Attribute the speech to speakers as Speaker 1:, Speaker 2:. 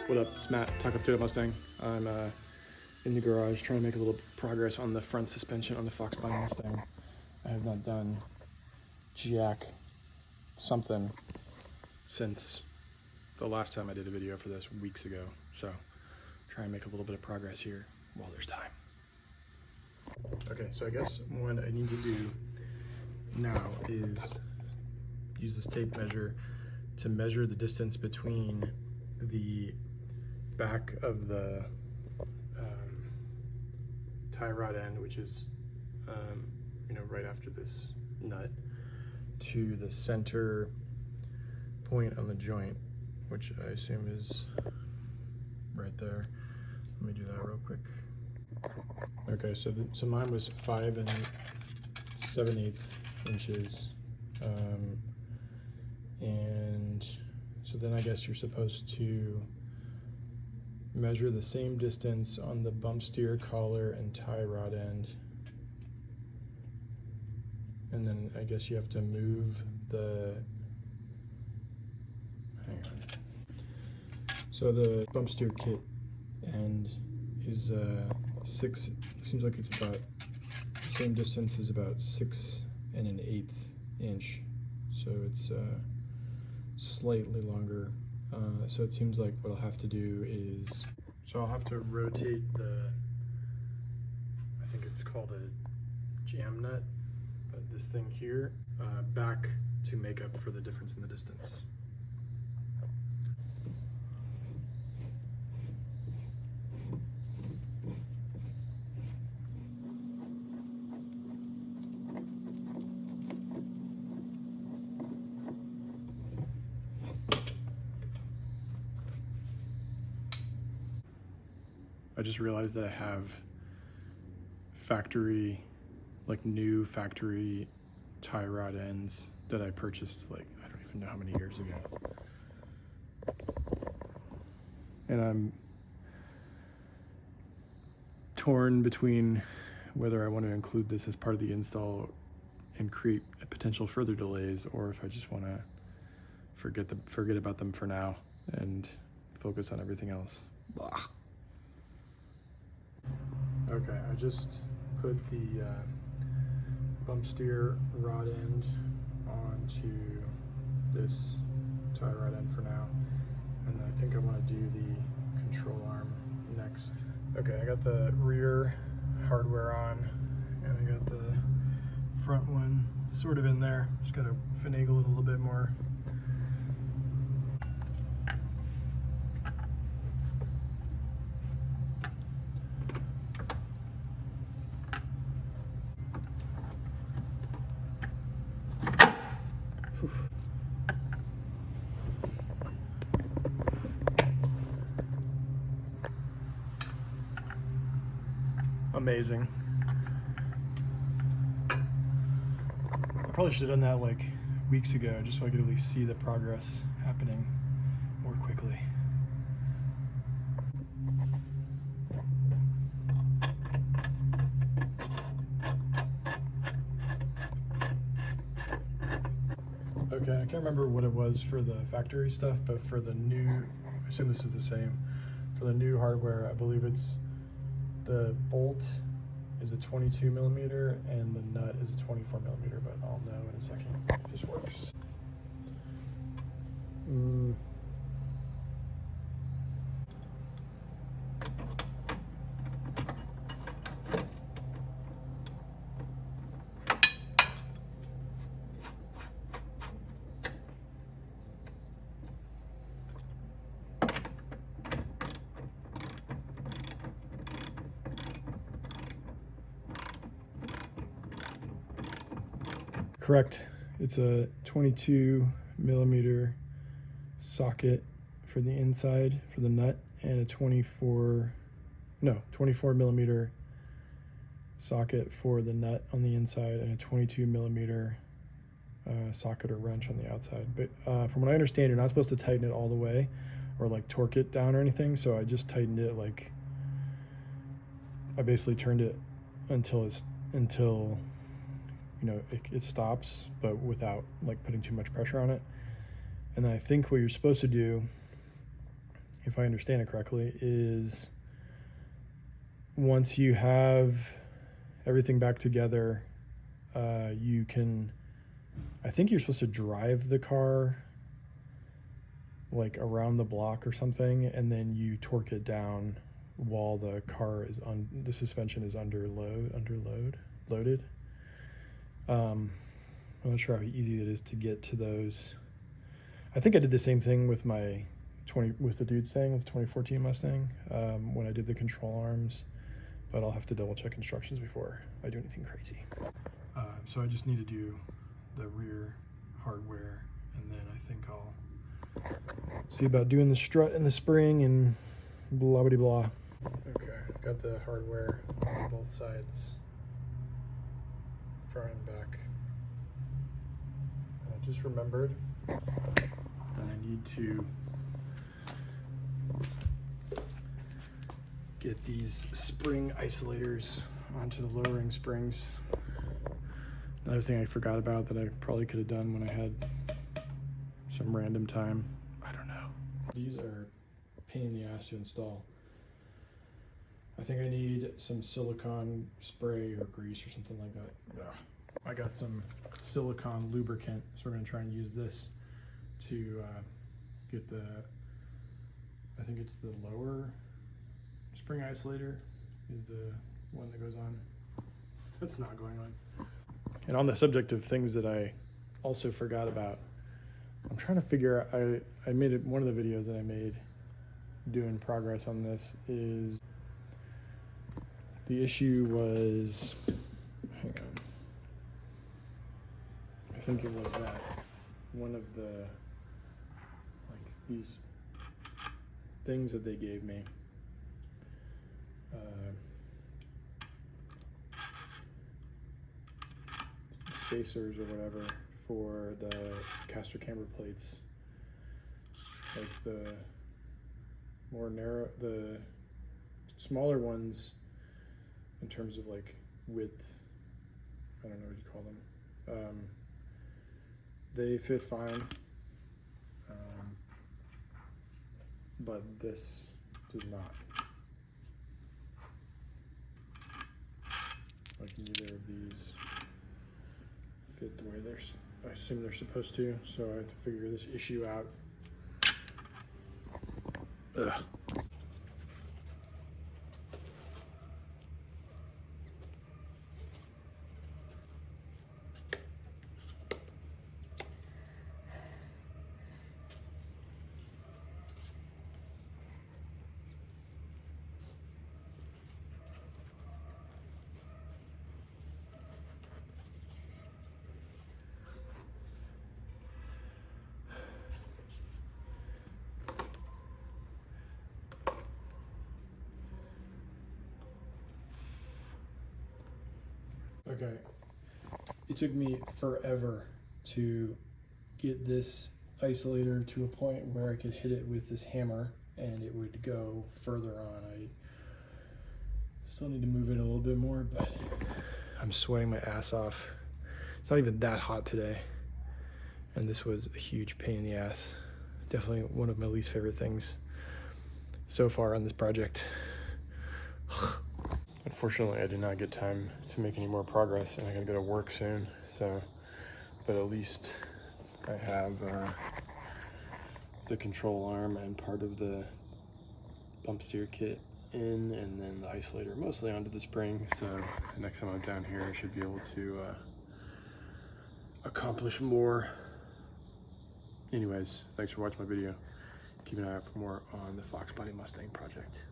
Speaker 1: What up? It's Matt, Talk Up to It Mustang. I'm in the garage trying to make a little progress on the front suspension on the Fox Body Mustang. I have not done jack something since the last time I did a video for this weeks ago. So try and make a little bit of progress here while there's time. Okay, so I guess what I need to do now is use this tape measure to measure the distance between the back of the tie rod end, which is right after this nut, to the center point on the joint, which I assume is right there. Let me do that real quick. Okay, so mine was 5 7/8 inches, and so then I guess you're supposed to measure the same distance on the bump steer, collar, and tie rod end. And then I guess you have to move the, hang on. So the bump steer kit end is 6, seems like it's about the same distance as about 6 1/8 inch. So it's slightly longer. So it seems like what I'll have to do is, so I'll have to rotate the, I think it's called a jam nut, but this thing here, back to make up for the difference in the distance. I just realized that I have factory, like new factory tie rod ends that I purchased like, I don't even know how many years ago. And I'm torn between whether I want to include this as part of the install and create potential further delays, or if I just want to forget about them for now and focus on everything else. Blah. Okay, I just put the bump steer rod end onto this tie rod end for now, and I think I want to do the control arm next. Okay, I got the rear hardware on, and I got the front one sort of in there. Just gotta finagle it a little bit more. Amazing. I probably should have done that like weeks ago, just so I could at least see the progress happening more quickly. Okay, I can't remember what it was for the factory stuff, but for the new, I assume this is the same. For the new hardware, I believe it's the bolt is a 22 millimeter and the nut is a 24 millimeter, but I'll know in a second if this works. Correct. It's a 22 millimeter socket for the inside for the nut, and a 24 millimeter socket for the nut on the inside, and a 22 millimeter socket or wrench on the outside. But from what I understand, you're not supposed to tighten it all the way or like torque it down or anything. So I just tightened it, like I basically turned it until it stops, but without like putting too much pressure on it. And then I think what you're supposed to do if I understand it correctly, is once you have everything back together, you can, I think you're supposed to drive the car like around the block or something, and then you torque it down while the car is on, the suspension is loaded. I'm not sure how easy it is to get to those. I think I did the same thing with my with the dude's thing with the 2014 Mustang when I did the control arms, but I'll have to double check instructions before I do anything crazy. So I just need to do the rear hardware, and then I think I'll see about doing the strut and the spring and blah blah blah. Okay, got the hardware on both sides, front and back. And I just remembered that I need to get these spring isolators onto the lowering springs. Another thing I forgot about that I probably could have done when I had some random time. I don't know. These are a pain in the ass to install. I think I need some silicone spray or grease or something like that. Ugh. I got some silicone lubricant, so we're gonna try and use this to get the, I think it's the lower spring isolator is the one that goes on. That's not going on. And on the subject of things that I also forgot about, I'm trying to figure out, I made it, one of the videos that I made doing progress on this is, the issue was, hang on, I think it was that one of the, like these things that they gave me, spacers or whatever for the caster camber plates, like the more narrow, the smaller ones in terms of like width, I don't know what you call them, they fit fine, but this does not. Like neither of these fit the way I assume they're supposed to, so I have to figure this issue out. Ugh. Okay, it took me forever to get this isolator to a point where I could hit it with this hammer and it would go further on. I still need to move it a little bit more, but I'm sweating my ass off. It's not even that hot today, and this was a huge pain in the ass. Definitely one of my least favorite things so far on this project. Unfortunately, I did not get time to make any more progress, and I gotta go to work soon. So, but at least I have the control arm and part of the bump steer kit in, and then the isolator mostly onto the spring. So next time I'm down here, I should be able to accomplish more. Anyways, thanks for watching my video. Keep an eye out for more on the Fox Body Mustang project.